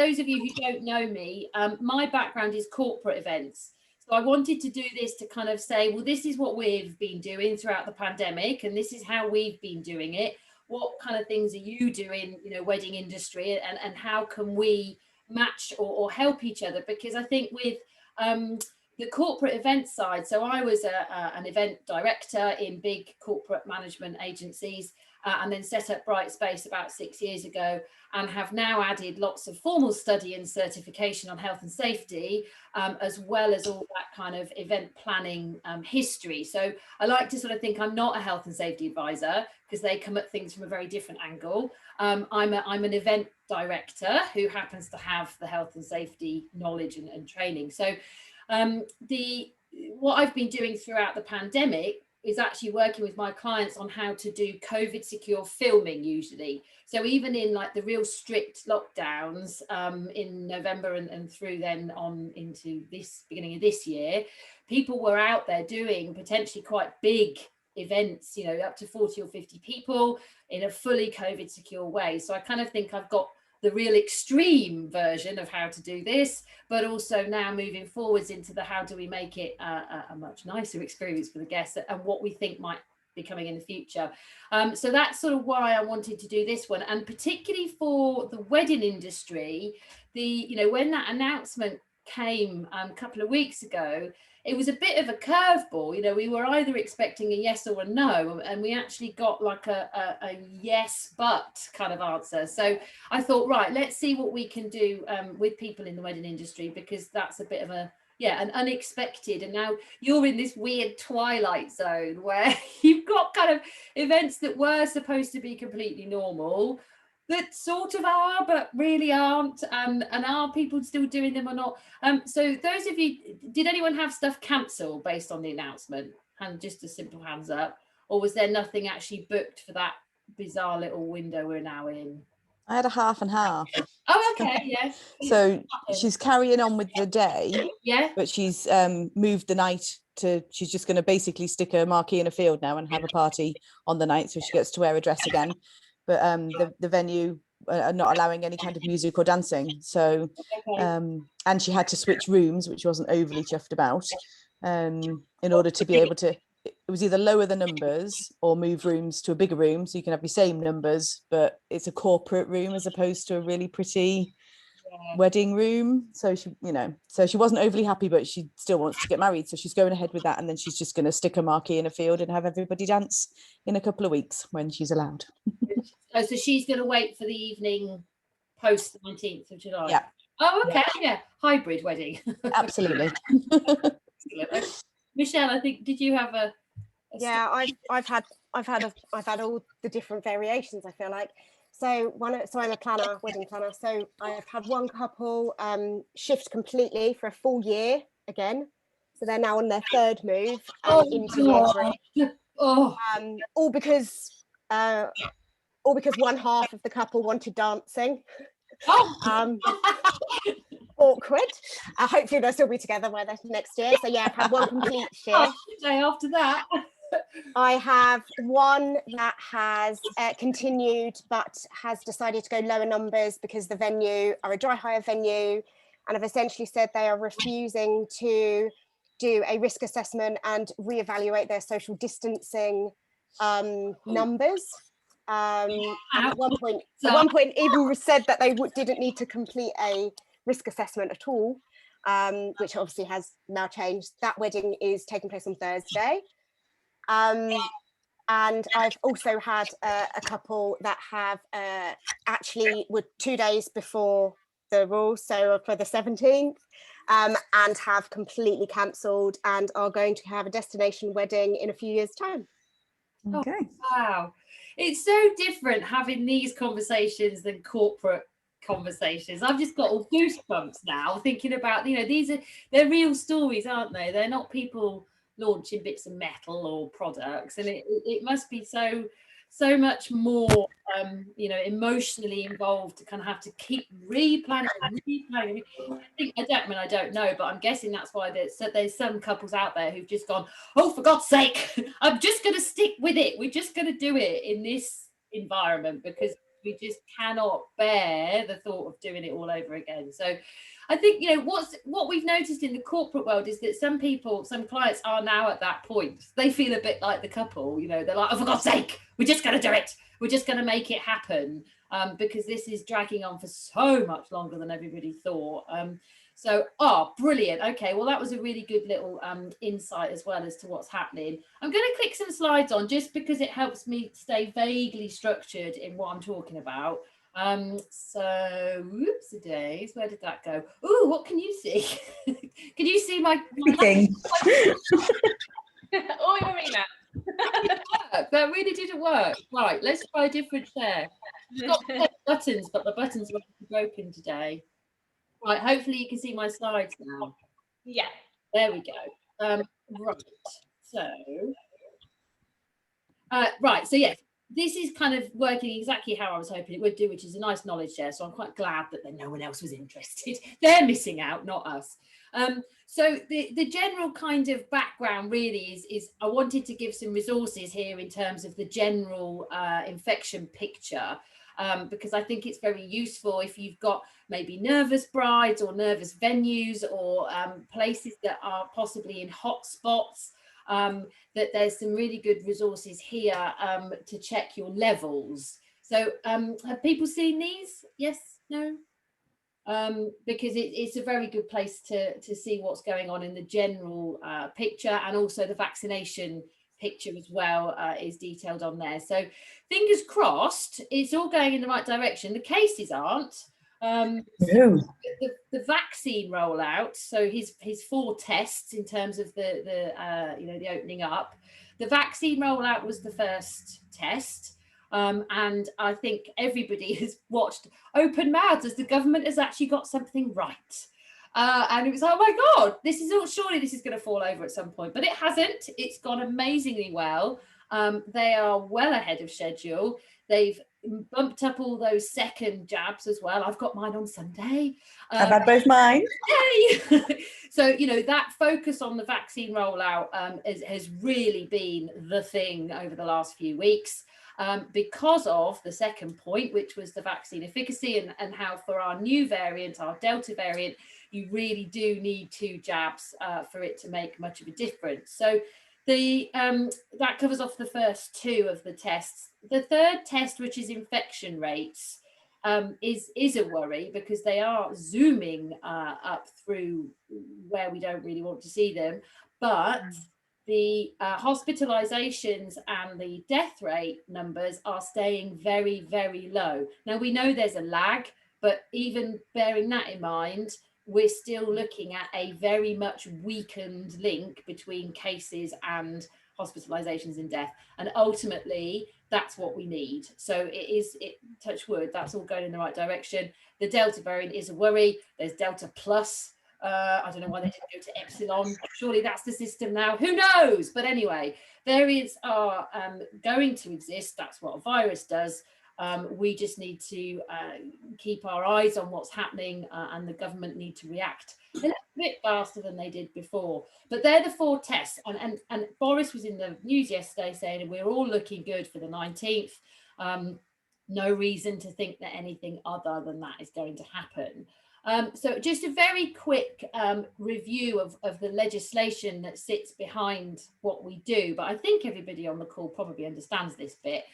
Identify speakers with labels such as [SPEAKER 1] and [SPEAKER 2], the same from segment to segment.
[SPEAKER 1] those of you who don't know me, my background is corporate events. So I wanted to do this to kind of say, well, this is what we've been doing throughout the pandemic, and this is how we've been doing it. What kind of things are you doing, wedding industry, and how can we match or help each other? Because I think with the corporate event side, so I was an event director in big corporate management agencies, and then set up Bright Space about 6 years ago, and have now added lots of formal study and certification on health and safety, as well as all that kind of event planning history. So I like to sort of think I'm not a health and safety advisor, because they come at things from a very different angle. I'm an event director who happens to have the health and safety knowledge and training. So what I've been doing throughout the pandemic is actually working with my clients on how to do COVID secure filming usually. So even in like the real strict lockdowns in November and through then on into this beginning of this year, people were out there doing potentially quite big events, up to 40 or 50 people in a fully COVID secure way. So I kind of think I've got the real extreme version of how to do this, but also now moving forwards into the how do we make it a much nicer experience for the guests and what we think might be coming in the future. So that's sort of why I wanted to do this one, and particularly for the wedding industry, when that announcement came a couple of weeks ago, it was a bit of a curveball. We were either expecting a yes or a no, and we actually got like a yes but kind of answer. So I thought, right, let's see what we can do with people in the wedding industry, because that's a bit of an unexpected, and now you're in this weird twilight zone where you've got kind of events that were supposed to be completely normal that sort of are but really aren't, and are people still doing them or not? So those of you, did anyone have stuff cancelled based on the announcement? And just a simple hands up. Or was there nothing actually booked for that bizarre little window we're now in?
[SPEAKER 2] I had a half and half.
[SPEAKER 1] Oh, okay, yeah.
[SPEAKER 2] So she's carrying on with the day,
[SPEAKER 1] yeah,
[SPEAKER 2] but she's moved the night to, she's just going to basically stick a marquee in a field now and have a party on the night, so she gets to wear a dress again. But the venue are not allowing any kind of music or dancing. So, and she had to switch rooms, which wasn't overly chuffed about, in order to be able to, it was either lower the numbers or move rooms to a bigger room, so you can have your same numbers, but it's a corporate room as opposed to a really pretty wedding room. So she, so she wasn't overly happy, but she still wants to get married, so she's going ahead with that, and then she's just going to stick a marquee in a field and have everybody dance in a couple of weeks when she's allowed.
[SPEAKER 1] Oh, so she's going to wait for the evening post the 19th of July.
[SPEAKER 2] Yeah.
[SPEAKER 1] Oh, okay. Yeah. Hybrid wedding.
[SPEAKER 2] Absolutely.
[SPEAKER 1] Michelle, I think, did you have a
[SPEAKER 3] yeah, I've had all the different variations, I feel like. So I'm a planner, wedding planner. So I've had one couple shift completely for a full year again. So they're now on their third move into year 3. All because one half of the couple wanted dancing. Awkward. Hopefully they'll still be together by the next year. So yeah, I've had one complete shift.
[SPEAKER 1] Day after that.
[SPEAKER 3] I have one that has continued but has decided to go lower numbers because the venue are a dry hire venue, and have essentially said they are refusing to do a risk assessment and reevaluate their social distancing numbers. At one point even said that they didn't need to complete a risk assessment at all, which obviously has now changed. That wedding is taking place on Thursday. And I've also had a couple that have actually were 2 days before the rules, so for the 17th, and have completely cancelled and are going to have a destination wedding in a few years' time.
[SPEAKER 2] Okay.
[SPEAKER 1] Oh, wow. It's so different having these conversations than corporate conversations. I've just got all goosebumps now thinking about, they're real stories, aren't they? They're not people launching bits of metal or products, and it must be so much more emotionally involved to kind of have to keep replanning. I don't know, but I'm guessing that's why there's some couples out there who've just gone, oh, for God's sake, I'm just going to stick with it, we're just going to do it in this environment, because We just cannot bear the thought of doing it all over again. So I think, you know, what we've noticed in the corporate world is that some clients are now at that point. They feel a bit like the couple, you know, they're like, oh, for God's sake, we're just going to do it. We're just going to make it happen, because this is dragging on for so much longer than everybody thought. So, brilliant. Okay, well, that was a really good little insight as well as to what's happening. I'm going to click some slides on just because it helps me stay vaguely structured in what I'm talking about. So, whoopsie-days, where did that go? Ooh, what can you see? Can you see my
[SPEAKER 2] thing?
[SPEAKER 4] Oh, you mean that?
[SPEAKER 1] That really didn't work. Right, let's try a different share. I've got buttons, but the buttons are broken today. Right, hopefully you can see my slides now.
[SPEAKER 4] Yeah.
[SPEAKER 1] There we go. Right, so yes, this is kind of working exactly how I was hoping it would do, which is a nice knowledge share. So I'm quite glad that then no one else was interested. They're missing out, not us. So the general kind of background really is I wanted to give some resources here in terms of the general infection picture. Because I think it's very useful if you've got maybe nervous brides or nervous venues or places that are possibly in hot spots, that there's some really good resources here to check your levels. So have people seen these? Yes, no? Because it's a very good place to see what's going on in the general picture, and also the vaccination picture as well is detailed on there. So fingers crossed, it's all going in the right direction. The cases aren't. The vaccine rollout, so his 4 tests in terms of the opening up. The vaccine rollout was the first test. And I think everybody has watched open mouths as the government has actually got something right. And it was like, oh my God, surely this is going to fall over at some point, but it hasn't. It's gone amazingly well. They are well ahead of schedule. They've bumped up all those second jabs as well. I've got mine on Sunday.
[SPEAKER 2] I've had both mine.
[SPEAKER 1] Yay! So, you know, that focus on the vaccine rollout has really been the thing over the last few weeks. Because of the second point, which was the vaccine efficacy and how for our new variant, our Delta variant, you really do need 2 jabs for it to make much of a difference. So that covers off the first 2 of the tests. The third test, which is infection rates, is a worry because they are zooming up through where we don't really want to see them. But the hospitalizations and the death rate numbers are staying very, very low. Now, we know there's a lag, but even bearing that in mind, we're still looking at a very much weakened link between cases and hospitalizations and death. And ultimately, that's what we need. So touch wood, that's all going in the right direction. The Delta variant is a worry. There's Delta Plus. I don't know why they didn't go to Epsilon. Surely that's the system now. Who knows? But anyway, variants are going to exist. That's what a virus does. We just need to keep our eyes on what's happening, and the government need to react a little bit faster than they did before. But they're the 4 tests. And Boris was in the news yesterday saying we're all looking good for the 19th. No reason to think that anything other than that is going to happen. So just a very quick review of the legislation that sits behind what we do, but I think everybody on the call probably understands this bit.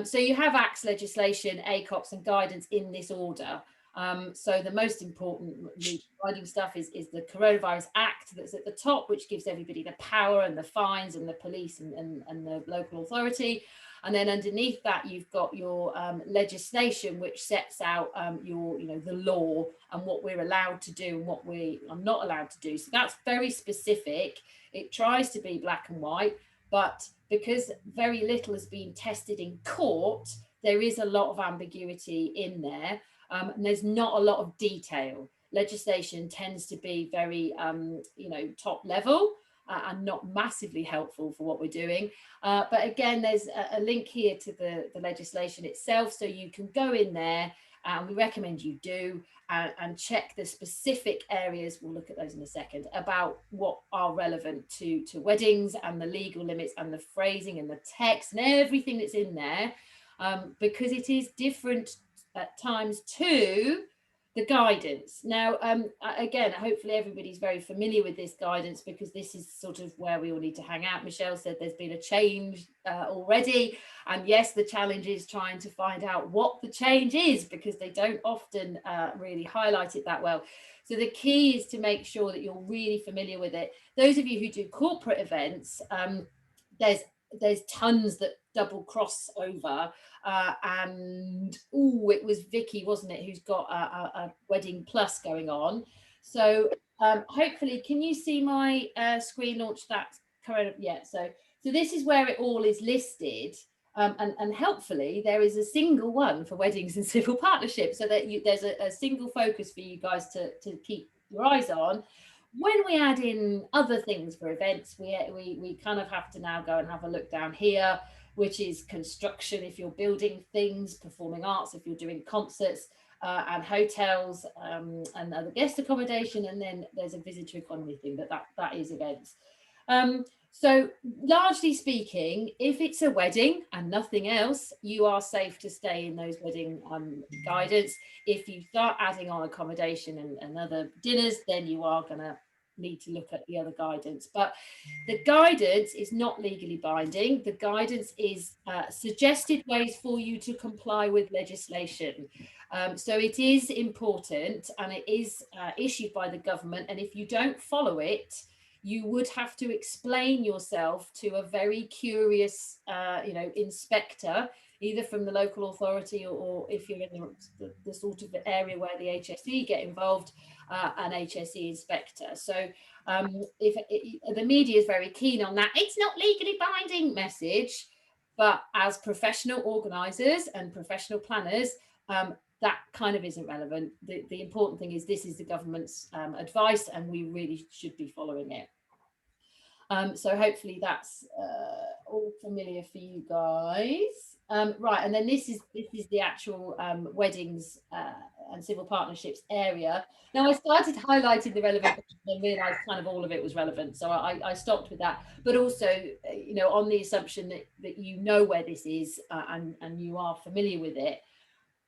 [SPEAKER 1] So you have acts, legislation, ACOPs and guidance in this order. So the most important guiding stuff is the Coronavirus Act that's at the top, which gives everybody the power and the fines and the police and the local authority. And then underneath that, you've got your legislation, which sets out the law and what we're allowed to do and what we are not allowed to do. So that's very specific. It tries to be black and white, but because very little has been tested in court, there is a lot of ambiguity in there. And there's not a lot of detail. Legislation tends to be very, top level. And not massively helpful for what we're doing. But again, there's a link here to the legislation itself, so you can go in there, and we recommend you do, and check the specific areas, we'll look at those in a second, about what are relevant to weddings and the legal limits and the phrasing and the text and everything that's in there. because it is different at times to the guidance. Now, again, hopefully everybody's very familiar with this guidance, because this is sort of where we all need to hang out. Michelle said there's been a change already. And yes, the challenge is trying to find out what the change is, because they don't often really highlight it that well. So the key is to make sure that you're really familiar with it. Those of you who do corporate events, there's tons that double cross over, and it was Vicky, wasn't it, who's got a wedding plus going on. So hopefully, can you see my screen launch? That's correct. Yeah, so this is where it all is listed, and helpfully there is a single one for weddings and civil partnerships, so that there's a single focus for you guys to keep your eyes on. When we add in other things for events, we kind of have to now go and have a look down here, which is construction if you're building things, performing arts if you're doing concerts, and hotels, and other guest accommodation, and then there's a visitor economy thing, but that is events. So largely speaking, if it's a wedding and nothing else, you are safe to stay in those wedding guidance. If you start adding on accommodation and other dinners, then you are going to need to look at the other guidance. But the guidance is not legally binding. The guidance is suggested ways for you to comply with legislation. So it is important, and it is issued by the government. And if you don't follow it, you would have to explain yourself to a very curious, inspector, either from the local authority, or if you're in the sort of area where the HSE get involved, an HSE inspector. So the media is very keen on that, it's not legally binding message, but as professional organisers and professional planners, that kind of isn't relevant. The important thing is this is the government's advice, and we really should be following it. So hopefully that's all familiar for you guys. Right, and then this is the actual weddings and civil partnerships area. Now I started highlighting the relevant and realised kind of all of it was relevant, so I stopped with that. But also, on the assumption that you know where this is, and you are familiar with it.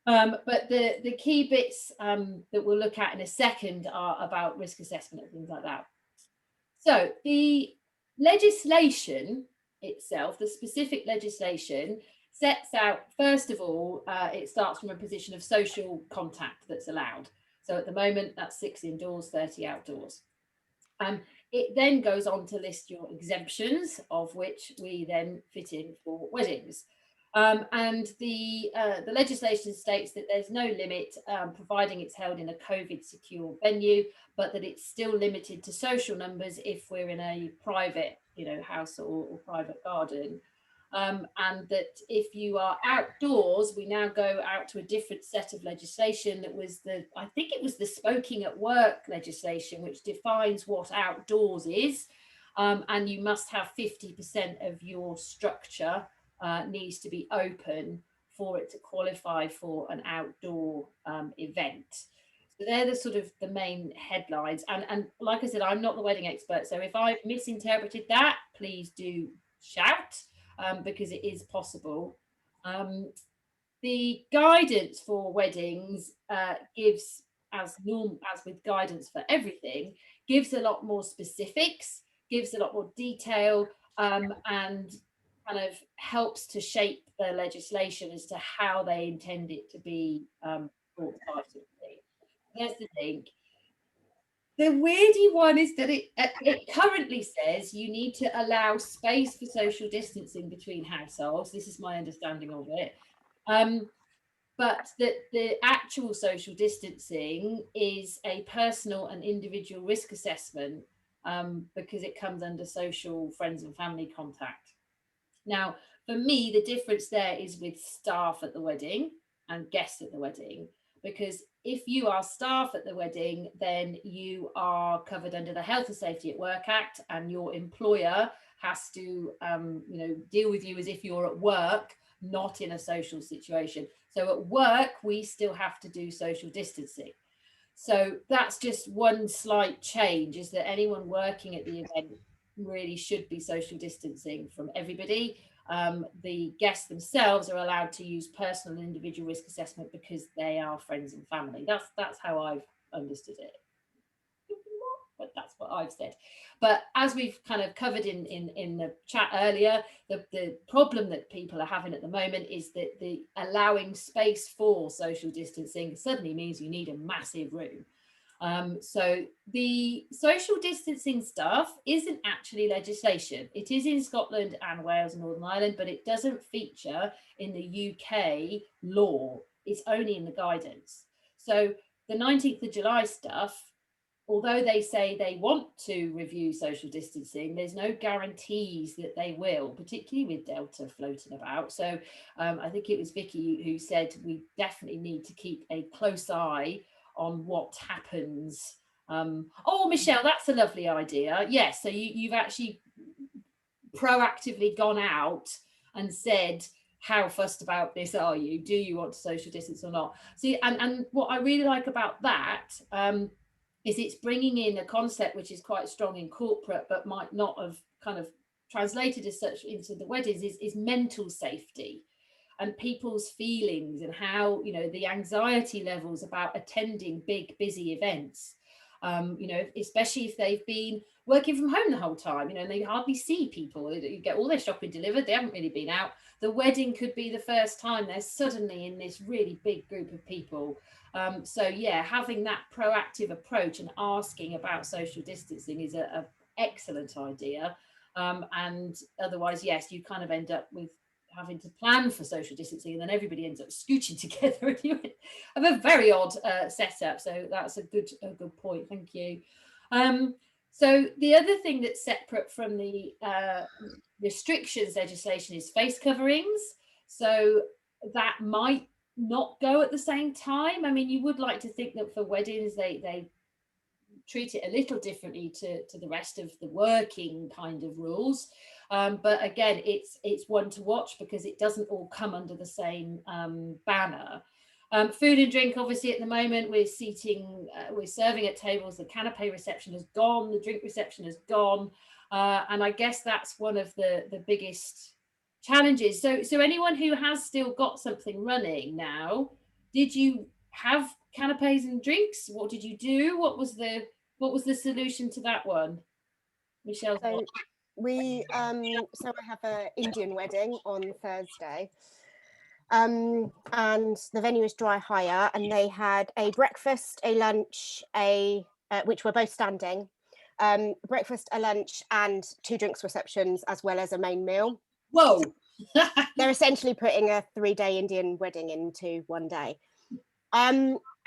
[SPEAKER 1] But the key bits that we'll look at in a second are about risk assessment and things like that. So the legislation itself, the specific legislation, sets out, first of all, it starts from a position of social contact that's allowed. So at the moment, that's 6 indoors, 30 outdoors. It then goes on to list your exemptions, of which we then fit in for weddings. And the legislation states that there's no limit, providing it's held in a COVID secure venue, but that it's still limited to social numbers if we're in a private, house or private garden. And that if you are outdoors, we now go out to a different set of legislation that was I think it was the smoking at work legislation, which defines what outdoors is. And you must have 50% of your structure needs to be open for it to qualify for an outdoor event. So they're the sort of the main headlines. And like I said, I'm not the wedding expert, so if I've misinterpreted that, please do shout, because it is possible. The guidance for weddings gives, as with guidance for everything, gives a lot more specifics, gives a lot more detail, and kind of helps to shape the legislation as to how they intend it to be brought by. There's the link. The weirdy one is that it currently says you need to allow space for social distancing between households. This is my understanding of it. But that the actual social distancing is a personal and individual risk assessment, because it comes under social, friends and family contact. Now, for me, the difference there is with staff at the wedding and guests at the wedding, because if you are staff at the wedding, then you are covered under the Health and Safety at Work Act, and your employer has to deal with you as if you're at work, not in a social situation. So at work, we still have to do social distancing. So that's just one slight change, is that anyone working at the event really should be social distancing from everybody. the guests themselves are allowed to use personal and individual risk assessment because they are friends and family. That's how I've understood it. But that's what I've said. But as we've kind of covered in the chat earlier, the problem that people are having at the moment is that the allowing space for social distancing suddenly means you need a massive room. So the social distancing stuff isn't actually legislation. It is in Scotland and Wales and Northern Ireland, but it doesn't feature in the UK law. It's only in the guidance. So the 19th of July stuff, although they say they want to review social distancing, there's no guarantees that they will, particularly with Delta floating about. So I think it was Vicky who said we definitely need to keep a close eye on what happens. Oh, Michelle, that's a lovely idea. Yes, so you've actually proactively gone out and said, how fussed about this are you? Do you want to social distance or not? See, and what I really like about that is it's bringing in a concept which is quite strong in corporate, but might not have kind of translated as such into the weddings, is mental safety and people's feelings and how, you know, the anxiety levels about attending big, busy events. You know, especially if they've been working from home the whole time, you know, and they hardly see people. You get all their shopping delivered, they haven't really been out. The wedding could be the first time they're suddenly in this really big group of people. So yeah, having that proactive approach and asking about social distancing is an excellent idea. And otherwise, yes, you kind of end up with having to plan for social distancing, and then everybody ends up scooching together and you have a very odd setup. So that's a good point. Thank you. So the other thing that's separate from the restrictions legislation is face coverings. So that might not go at the same time. I mean, you would like to think that for weddings they treat it a little differently to the rest of the working kind of rules. But again, it's one to watch because it doesn't all come under the same banner. Food and drink, obviously, at the moment, we're serving at tables. The canapé reception has gone, the drink reception has gone. And I guess that's one of the biggest challenges. So anyone who has still got something running now, did you have canapés and drinks? What did you do? What was the solution to that one? Michelle?
[SPEAKER 3] So so I have an Indian wedding on Thursday. And the venue is dry hire, and they had a breakfast, a lunch, which were both standing, breakfast, a lunch, and 2 drinks receptions, as well as a main meal.
[SPEAKER 1] Whoa.
[SPEAKER 3] They're essentially putting a 3-day Indian wedding into one day.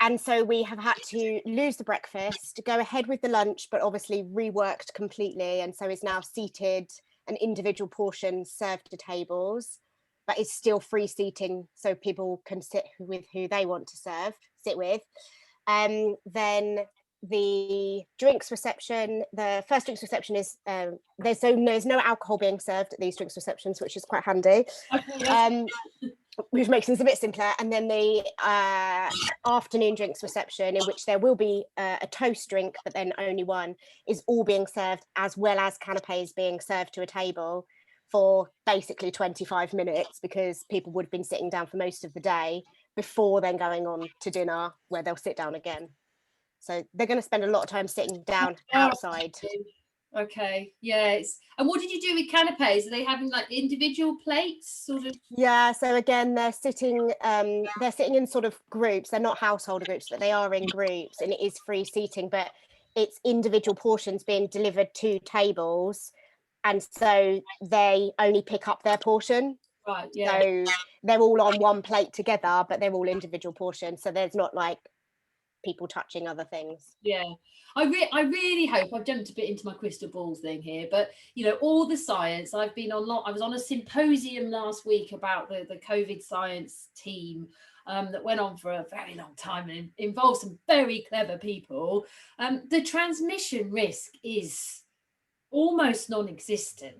[SPEAKER 3] And so we have had to lose the breakfast, go ahead with the lunch, but obviously reworked completely, and so is now seated and individual portions served to tables, but it's still free seating, so people can sit with who they want to sit with. Then the drinks reception, the first drinks reception is there's no alcohol being served at these drinks receptions, which is quite handy. Which makes things a bit simpler. And then the afternoon drinks reception, in which there will be a toast drink, but then only one, is all being served, as well as canapes being served to a table for basically 25 minutes, because people would have been sitting down for most of the day before then going on to dinner, where they'll sit down again. So they're going to spend a lot of time sitting down outside.
[SPEAKER 1] Okay, yeah. And what did you do with canapes? Are they having like individual plates, sort of?
[SPEAKER 3] Yeah, so again, they're sitting in sort of groups. They're not household groups, but they are in groups, and it is free seating, but it's individual portions being delivered to tables, and so they only pick up their portion.
[SPEAKER 1] Right, yeah.
[SPEAKER 3] So they're all on one plate together, but they're all individual portions, so there's not like people touching other things.
[SPEAKER 1] Yeah, I really hope, I've jumped a bit into my crystal ball thing here, but you know, all the science, I was on a symposium last week about the COVID science team that went on for a very long time and involved some very clever people. The transmission risk is almost non-existent.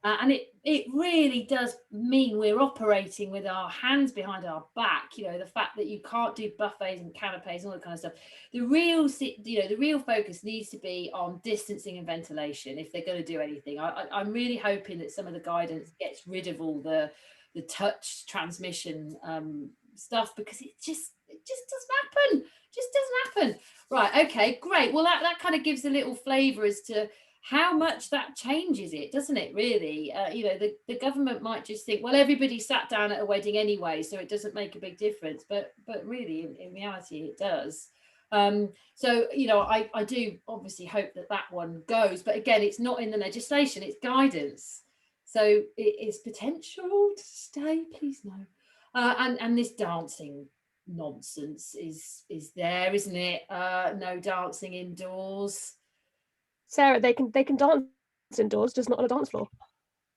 [SPEAKER 1] And it really does mean we're operating with our hands behind our back. You know, the fact that you can't do buffets and canapes and all that kind of stuff. The real focus needs to be on distancing and ventilation if they're going to do anything. I'm really hoping that some of the guidance gets rid of all the touch transmission stuff, because it just doesn't happen. Just doesn't happen. Right. Okay, great. Well, that kind of gives a little flavour as to how much that changes it, doesn't it, really? You know, the government might just think, well, everybody sat down at a wedding anyway, so it doesn't make a big difference. But really, in reality, it does. So, you know, I do obviously hope that one goes. But again, it's not in the legislation, it's guidance. So it is potential to stay, please no. And this dancing nonsense is there, isn't it? No dancing indoors.
[SPEAKER 5] Sarah, they can dance indoors, just not on a dance floor.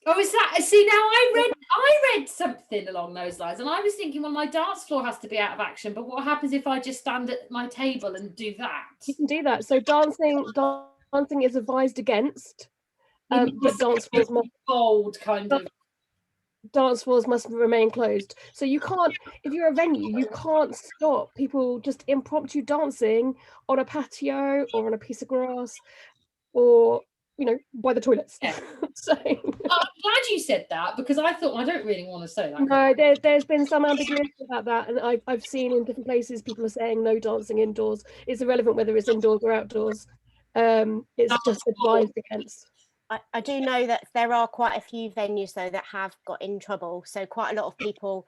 [SPEAKER 1] Oh, is that? See, now I read something along those lines, and I was thinking, well, my dance floor has to be out of action. But what happens if I just stand at my table and do that?
[SPEAKER 5] You can do that. So dancing is advised against, but dance floors must
[SPEAKER 1] bold kind of.
[SPEAKER 5] Dance floors must remain closed. So you can't, if you're a venue, you can't stop people just impromptu dancing on a patio or on a piece of grass, or, you know, by the toilets.
[SPEAKER 1] Yeah.
[SPEAKER 5] So,
[SPEAKER 1] I'm glad you said that, because I thought, I don't really want to say that.
[SPEAKER 5] No, there's been some ambiguity about that, and I've seen in different places people are saying no dancing indoors. It's irrelevant whether it's indoors or outdoors. It's just advised against.
[SPEAKER 3] I do know that there are quite a few venues though that have got in trouble. So quite a lot of people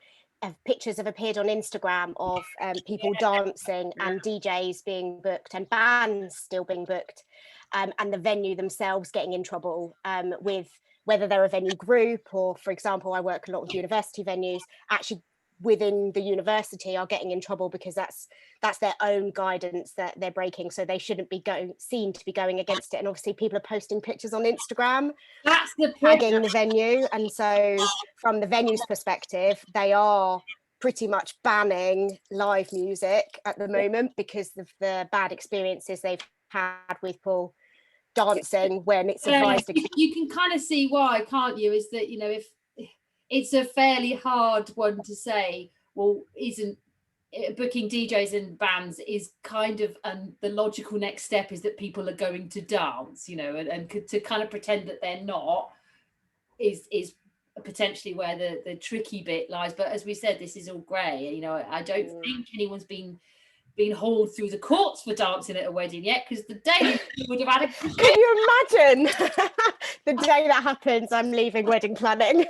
[SPEAKER 3] pictures have appeared on Instagram of people dancing and DJs being booked and bands still being booked, and the venue themselves getting in trouble with whether they're a venue group or, for example, I work a lot with university venues, actually within the university are getting in trouble because that's their own guidance that they're breaking, so they shouldn't be seen to be going against it. And obviously people are posting pictures on Instagram,
[SPEAKER 1] that's the
[SPEAKER 3] tagging the venue, and so from the venue's perspective they are pretty much banning live music at the moment because of the bad experiences they've had with people dancing when it's advised.
[SPEAKER 1] You can kind of see why, can't you? Is that, you know, if it's a fairly hard one to say, well, isn't booking DJs and bands is kind of the logical next step is that people are going to dance, you know, and to kind of pretend that they're not is potentially where the tricky bit lies. But as we said, this is all grey. You know, I don't think anyone's been hauled through the courts for dancing at a wedding yet, because the day would have had a
[SPEAKER 3] Can you imagine the day that happens? I'm leaving wedding planning.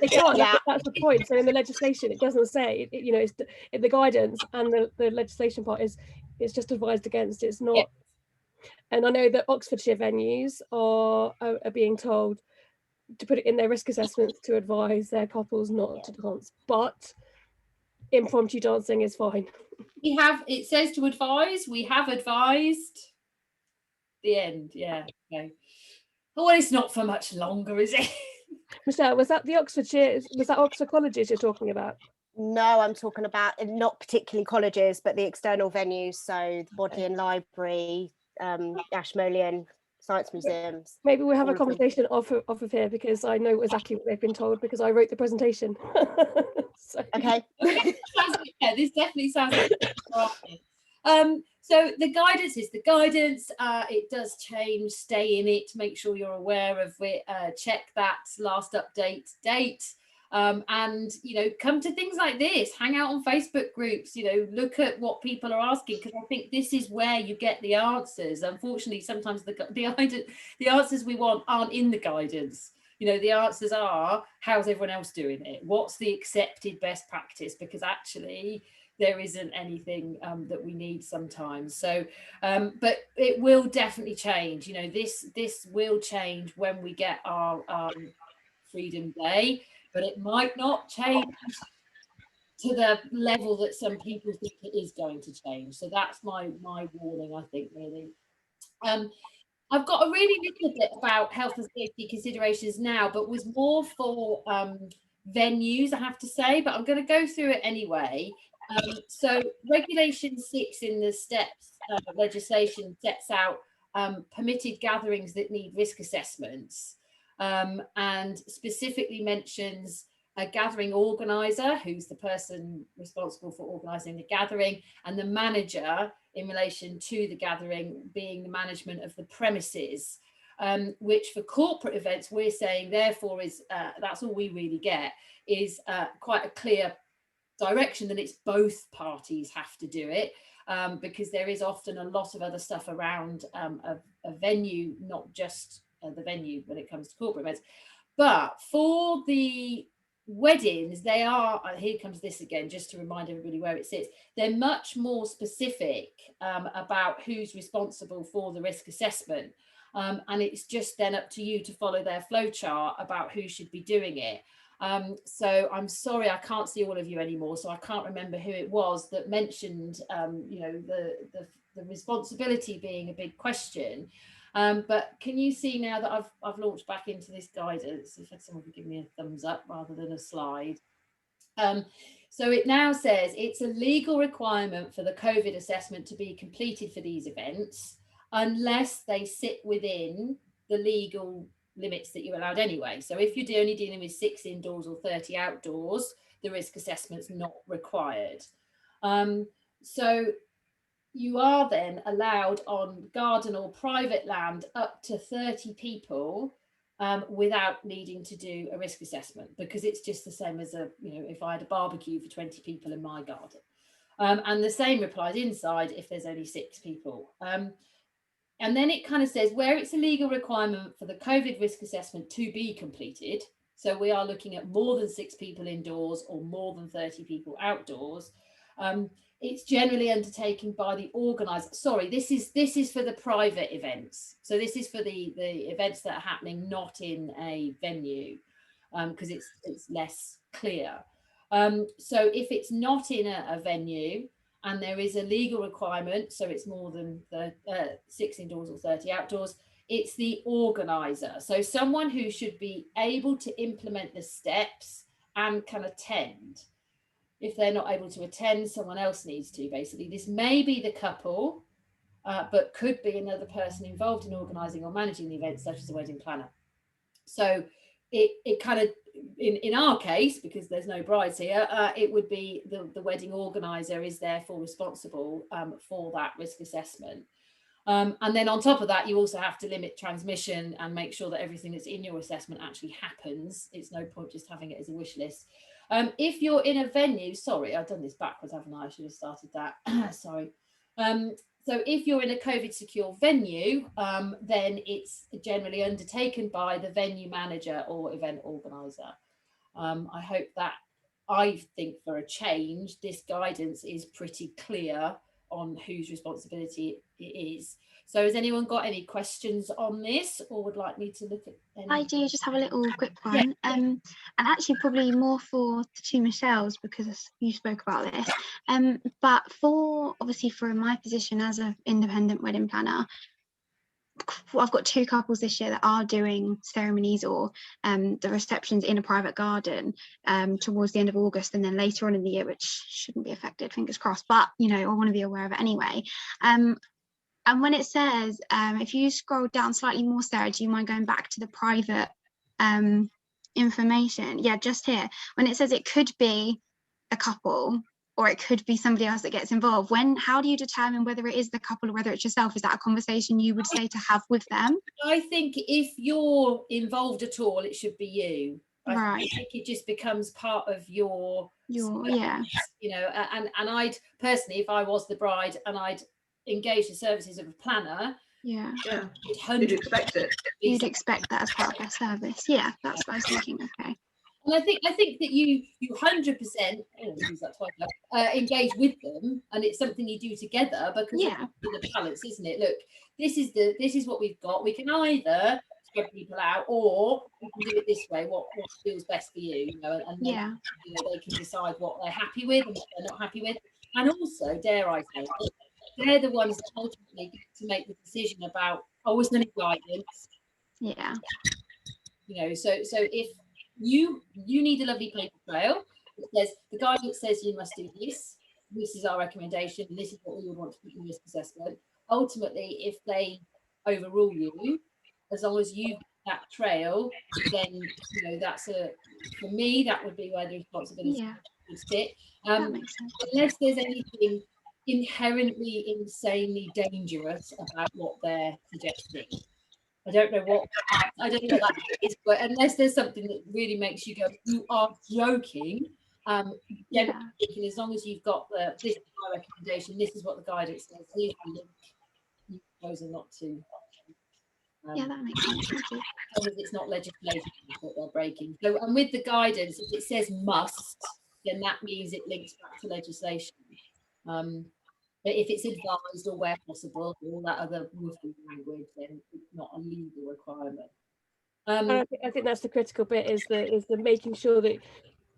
[SPEAKER 5] They can't. Yeah. That's the point. So in the legislation, it doesn't say, you know, it's the guidance, and the legislation part is it's just advised against. It's not. Yeah. And I know that Oxfordshire venues are being told to put it in their risk assessments to advise their couples not to dance, but impromptu dancing is fine.
[SPEAKER 1] It says to advise. We have advised. The end. Yeah. Okay. Well, it's not for much longer, is it?
[SPEAKER 5] Michelle, was that Oxford colleges you're talking about?
[SPEAKER 3] No, I'm talking about not particularly colleges, but the external venues, so the Bodleian Library, Ashmolean, Science Museums.
[SPEAKER 5] Maybe we'll have a conversation off of here, because I know exactly what they've been told because I wrote the presentation. So.
[SPEAKER 3] Okay.
[SPEAKER 1] Yeah, this definitely sounds like so the guidance is the guidance. It does change. Stay in it. Make sure you're aware of it. Check that last update date. And, you know, come to things like this. Hang out on Facebook groups. You know, look at what people are asking, because I think this is where you get the answers. Unfortunately, sometimes the answers we want aren't in the guidance. You know, the answers are, how's everyone else doing it? What's the accepted best practice? Because actually there isn't anything that we need sometimes. So, but it will definitely change. You know, this will change when we get our Freedom Day, but it might not change to the level that some people think it is going to change. So that's my warning, I think, really. I've got a really little bit about health and safety considerations now, but was more for venues, I have to say, but I'm going to go through it anyway. So Regulation 6 in the steps legislation sets out permitted gatherings that need risk assessments. and specifically mentions a gathering organizer, who's the person responsible for organising the gathering, and the manager in relation to the gathering being the management of the premises, which for corporate events we're saying therefore is that's all we really get, is quite a clear direction that it's both parties have to do it, because there is often a lot of other stuff around a venue, not just the venue when it comes to corporate events. But for the weddings, they are, here comes this again, just to remind everybody where it sits, they're much more specific about who's responsible for the risk assessment. And it's just then up to you to follow their flow chart about who should be doing it. So I'm sorry, I can't see all of you anymore, so I can't remember who it was that mentioned, you know, the responsibility being a big question. But can you see now that I've launched back into this guidance, if someone could give me a thumbs up rather than a slide. So it now says it's a legal requirement for the COVID assessment to be completed for these events, unless they sit within the legal limits that you're allowed anyway. So if you're only dealing with 6 indoors or 30 outdoors, the risk assessment's not required. So you are then allowed on garden or private land up to 30 people without needing to do a risk assessment, because it's just the same as you know, if I had a barbecue for 20 people in my garden. And the same applies inside if there's only 6 people. And then it kind of says where it's a legal requirement for the COVID risk assessment to be completed. So we are looking at more than 6 people indoors or more than 30 people outdoors. It's generally undertaken by the organizer. Sorry, this is for the private events. So this is for the events that are happening not in a venue, because it's less clear. So if it's not in a venue, and there is a legal requirement, so it's more than 6 indoors or 30 outdoors, it's the organizer. So someone who should be able to implement the steps and can attend. If they're not able to attend, someone else needs to, basically. This may be the couple, but could be another person involved in organising or managing the event, such as a wedding planner. So it kind of, in our case, because there's no brides here, it would be the wedding organizer is therefore responsible for that risk assessment. And then on top of that, you also have to limit transmission and make sure that everything that's in your assessment actually happens. It's no point just having it as a wish list. If you're in a venue, sorry, I've done this backwards, haven't I? I should have started that. Sorry. So if you're in a COVID secure venue, then it's generally undertaken by the venue manager or event organizer. I hope that, I think for a change, this guidance is pretty clear on whose responsibility it is. So has anyone got any questions on this, or would like me to look at any?
[SPEAKER 6] I do just have a little quick one, and actually probably more for the 2 Michelles, because you spoke about this, but for obviously for my position as an independent wedding planner, I've got 2 couples this year that are doing ceremonies or the receptions in a private garden towards the end of August, and then later on in the year, which shouldn't be affected, fingers crossed, but you know, I want to be aware of it anyway. And when it says, if you scroll down slightly more, Sarah, do you mind going back to the private information? Yeah, just here. When it says it could be a couple or it could be somebody else that gets involved, how do you determine whether it is the couple or whether it's yourself? Is that a conversation you would say to have with them?
[SPEAKER 1] I think if you're involved at all, it should be you. I think it just becomes part of your
[SPEAKER 6] yeah,
[SPEAKER 1] you know, and I'd personally, if I was the bride and I'd engage the services of a planner,
[SPEAKER 6] yeah,
[SPEAKER 4] you'd expect it.
[SPEAKER 6] You'd expect that as part of their service. Yeah, that's what I was thinking. Okay.
[SPEAKER 1] And I think that you 100% use that twice, engage with them, and it's something you do together, because the balance, isn't it? Look, this is what we've got. We can either spread people out, or we can do it this way. What feels best for you, you know? And then, you know, they can decide what they're happy with and what they're not happy with. And also, dare I say, they're the ones that ultimately get to make the decision about, is there any guidance?
[SPEAKER 6] Yeah.
[SPEAKER 1] You know, so if you need a lovely paper trail, it says the guidance says you must do this. This is our recommendation, and this is what we would want to put in risk assessment. Ultimately, if they overrule you, as long as you've that trail, then that's for me that would be where the responsibility would sit.
[SPEAKER 6] That makes sense.
[SPEAKER 1] Unless there's anything inherently insanely dangerous about what they're suggesting. I don't know what that is, but unless there's something that really makes you go, you are joking. As long as you've got this is my recommendation, this is what the guidance says, here's the link, you've chosen not to.
[SPEAKER 6] That makes sense. Thank you.
[SPEAKER 1] As long as it's not legislation that they're breaking. So, and with the guidance, if it says must, then that means it links back to legislation. But if it's advised or where possible, all that other woofy language, then it's not a legal requirement.
[SPEAKER 5] I think that's the critical bit, is the making sure that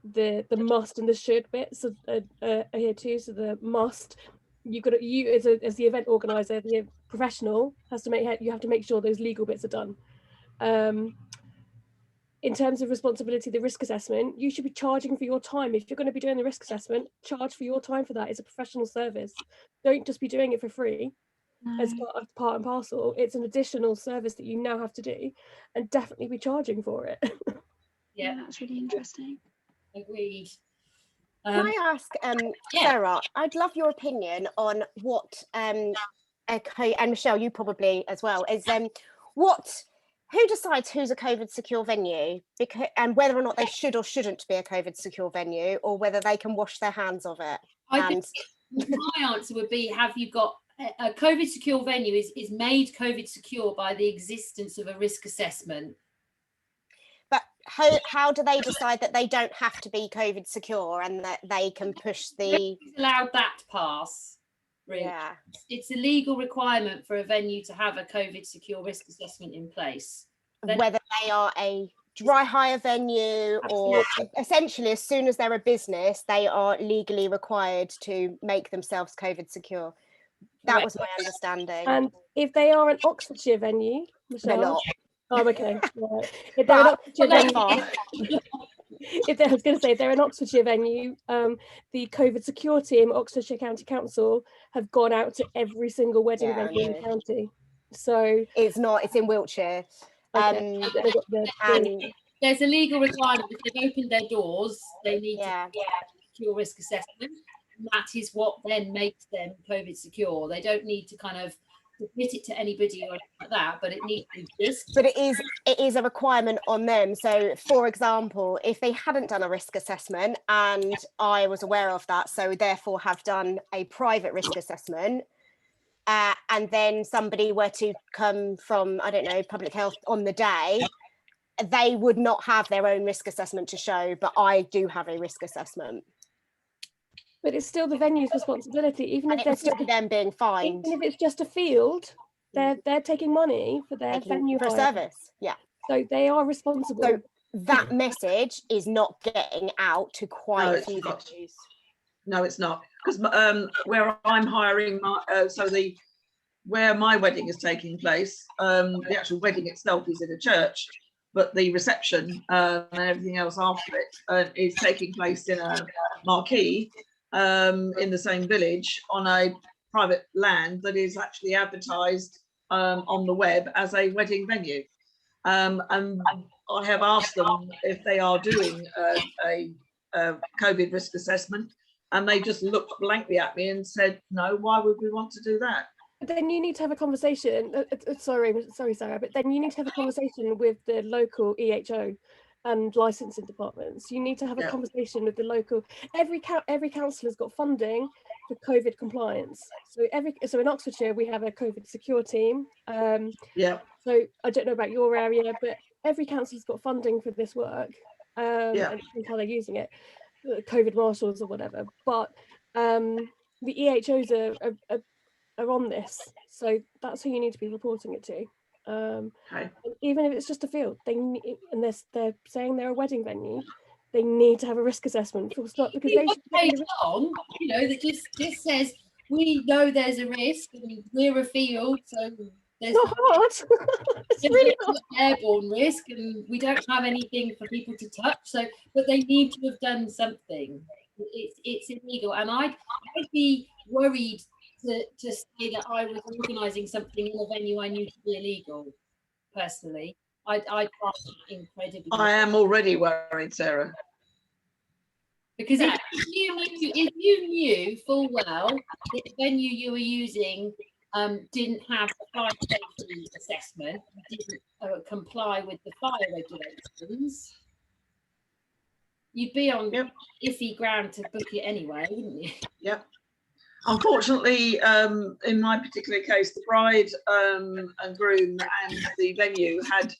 [SPEAKER 5] the must and the should bits are here too. So the must, you as the event organizer, the professional you have to make sure those legal bits are done. In terms of responsibility, the risk assessment, you should be charging for your time. If you're going to be doing the risk assessment, charge for your time for that. It's a professional service. Don't just be doing it for free as part and parcel. It's an additional service that you now have to do, and definitely be charging for it.
[SPEAKER 6] Yeah, that's really interesting.
[SPEAKER 1] Agreed.
[SPEAKER 3] Can I ask, Sarah, I'd love your opinion on what, and Michelle, you probably as well, is who decides who's a COVID secure venue, and whether or not they should or shouldn't be a COVID secure venue, or whether they can wash their hands of it?
[SPEAKER 1] I think my answer would be, have you got a COVID secure venue is made COVID secure by the existence of a risk assessment.
[SPEAKER 3] But how do they decide that they don't have to be COVID secure and that they can push the...
[SPEAKER 1] allowed that pass, really. Yeah. It's a legal requirement for a venue to have a COVID secure risk assessment in place.
[SPEAKER 3] Whether they are a dry hire venue or essentially as soon as they're a business, they are legally required to make themselves COVID secure. That was my understanding.
[SPEAKER 5] And if they are an Oxfordshire venue, Michelle,
[SPEAKER 3] they're not.
[SPEAKER 5] Oh, okay. Right. If they're an Oxfordshire venue, if they're an Oxfordshire venue, the COVID secure team, Oxfordshire County Council, have gone out to every single wedding venue in the county. So
[SPEAKER 3] it's in Wiltshire.
[SPEAKER 5] Okay.
[SPEAKER 1] There's a legal requirement. If they've opened their doors, they need to do a secure risk assessment. And that is what then makes them COVID secure. They don't need to kind of admit it to anybody or anything like that, but it needs to exist.
[SPEAKER 3] But it is a requirement on them. So for example, if they hadn't done a risk assessment and I was aware of that, so therefore have done a private risk assessment, and then somebody were to come from, I don't know, public health on the day, they would not have their own risk assessment to show, but I do have a risk assessment.
[SPEAKER 5] But it's still the venue's responsibility, even if they're
[SPEAKER 3] still them being fined.
[SPEAKER 5] Even if it's just a field, they're taking money for their venue
[SPEAKER 3] for a service. Yeah.
[SPEAKER 5] So they are responsible.
[SPEAKER 3] So that message is not getting out to quite a few venues.
[SPEAKER 4] No, it's not, because where I'm hiring where my wedding is taking place, the actual wedding itself is in a church, but the reception and everything else after it is taking place in a marquee in the same village on a private land that is actually advertised on the web as a wedding venue. And I have asked them if they are doing a COVID risk assessment, and they just looked blankly at me and said, no, why would we want to do that?
[SPEAKER 5] Then you need to have a conversation. Sorry, Sarah, but then you need to have a conversation with the local EHO and licensing departments. You need to have a conversation with the local. Every council has got funding for COVID compliance. So in Oxfordshire we have a COVID secure team. So I don't know about your area, but every council's got funding for this work. And how they're using it, COVID marshals or whatever. But the EHOs are on this, so that's who you need to be reporting it to. Even if it's just a field, and they're saying they're a wedding venue, they need to have a risk assessment. Full stop, because they
[SPEAKER 1] should on, that just says we know there's a risk and we're a field, so there's
[SPEAKER 5] not hard. It's really not
[SPEAKER 1] airborne risk, and we don't have anything for people to touch. So, but they need to have done something. It's illegal, and I'd be worried to say that I was organising something in a venue I knew to be illegal, personally. I find it incredibly.
[SPEAKER 4] I am already worried, Sarah.
[SPEAKER 1] Because if you knew full well that the venue you were using didn't have a fire safety assessment, didn't comply with the fire regulations, you'd be on iffy ground to book it anyway, wouldn't you?
[SPEAKER 4] Yep. Unfortunately, in my particular case, the bride and groom and the venue had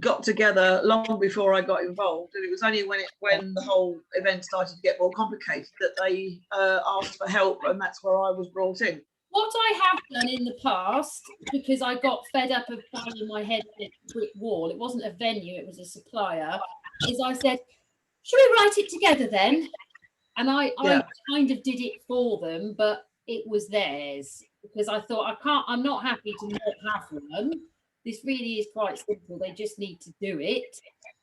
[SPEAKER 4] got together long before I got involved, and it was only when the whole event started to get more complicated that they asked for help, and that's where I was brought in.
[SPEAKER 1] What I have done in the past, because I got fed up of banging my head on a brick wall, it wasn't a venue, it was a supplier, is I said, should we write it together then? And I kind of did it for them, but it was theirs, because I thought I'm not happy to not have one. This really is quite simple. They just need to do it.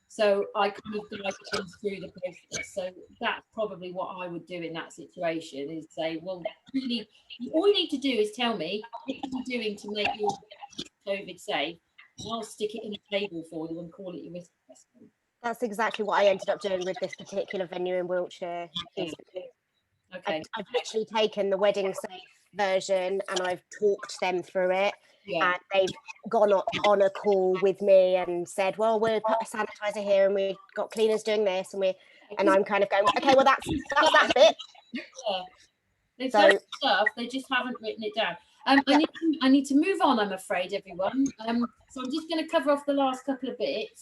[SPEAKER 1] So I kind of guide them through the process. So that's probably what I would do in that situation, is say, well, really, all you need to do is tell me what you're doing to make your COVID safe, and I'll stick it in a table for you and call it your risk assessment.
[SPEAKER 3] That's exactly what I ended up doing with this particular venue in Wiltshire. Is because I've actually taken the wedding safe version and I've talked them through it, and they've gone on a call with me and said, well, we'll put a sanitizer here and we've got cleaners doing this, and I'm kind of going, okay, well that's that bit.
[SPEAKER 1] They've done stuff, they just haven't written it down. I need to move on, I'm afraid, everyone. So I'm just going to cover off the last couple of bits.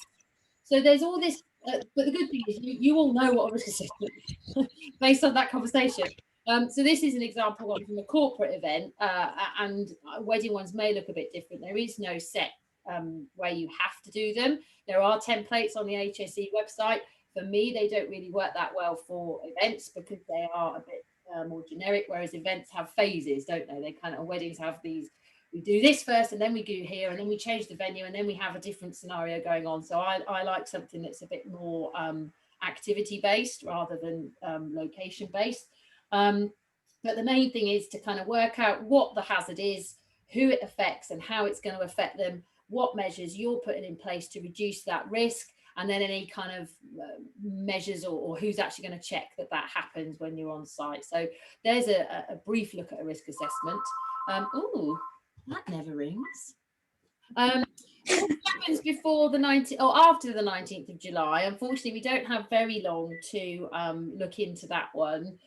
[SPEAKER 1] So there's all this, but the good thing is you all know what a risk assessment is based on that conversation. So this is an example one from a corporate event, and wedding ones may look a bit different. There is no set way you have to do them. There are templates on the HSE website. For me, they don't really work that well for events because they are a bit more generic, whereas events have phases, don't they? They kind of, weddings have these, we do this first and then we go here and then we change the venue and then we have a different scenario going on. So I like something that's a bit more activity based rather than location based. But the main thing is to kind of work out what the hazard is, who it affects and how it's going to affect them, what measures you're putting in place to reduce that risk, and then any kind of measures or who's actually going to check that happens when you're on site. So there's a brief look at a risk assessment. Oh, that never rings. What happens before the 19th or after the 19th of July? Unfortunately, we don't have very long to look into that one.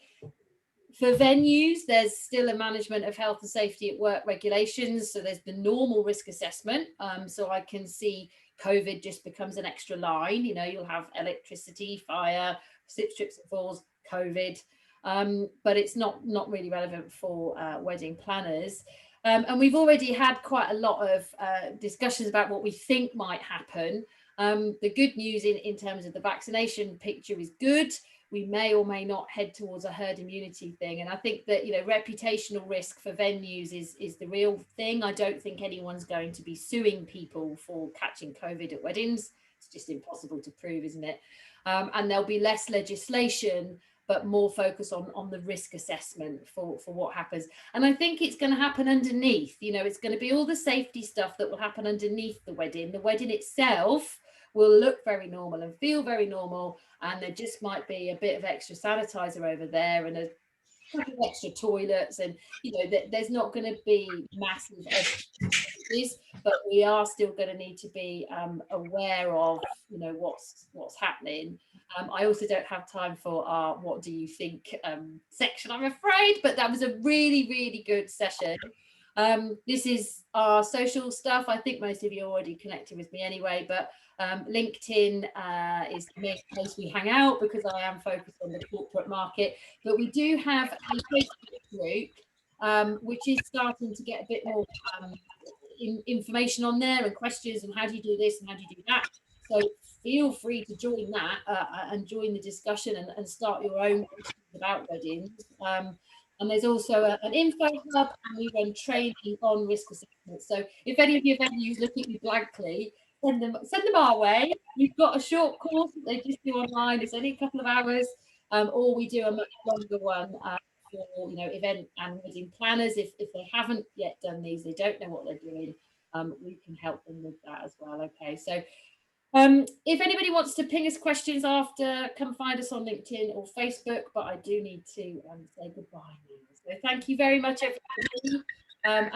[SPEAKER 1] For venues, there's still a management of health and safety at work regulations. So there's the normal risk assessment. So I can see COVID just becomes an extra line. You know, you'll have electricity, fire, slips, trips and falls, COVID. But it's not really relevant for wedding planners. And we've already had quite a lot of discussions about what we think might happen. The good news in terms of the vaccination picture is good. We may or may not head towards a herd immunity thing. And I think that, you know, reputational risk for venues is the real thing. I don't think anyone's going to be suing people for catching COVID at weddings. It's just impossible to prove, isn't it? And there'll be less legislation, but more focus on the risk assessment for what happens. And I think it's going to happen underneath, you know, it's going to be all the safety stuff that will happen underneath the wedding. The wedding itself will look very normal and feel very normal, and there just might be a bit of extra sanitizer over there and a couple of extra toilets, and you know there's not going to be massive extras, but we are still going to need to be aware of, you know, what's happening. I also don't have time for our what do you think section, I'm afraid, but that was a really good session. This is our social stuff. I think most of you are already connected with me anyway, but LinkedIn is the main place we hang out because I am focused on the corporate market. But we do have a Facebook group, which is starting to get a bit more information on there and questions and how do you do this and how do you do that. So feel free to join that and join the discussion and start your own questions about weddings. And there's also an info hub, and we run training on risk assessment. So if any of your venues look at you blankly, send them our way. We've got a short course that they just do online. It's only a couple of hours, or we do a much longer one for, you know, event and wedding planners. If they haven't yet done these, they don't know what they're doing. we can help them with that as well. Okay, so if anybody wants to ping us questions after, come find us on LinkedIn or Facebook, but I do need to say goodbye now. So thank you very much, everybody. And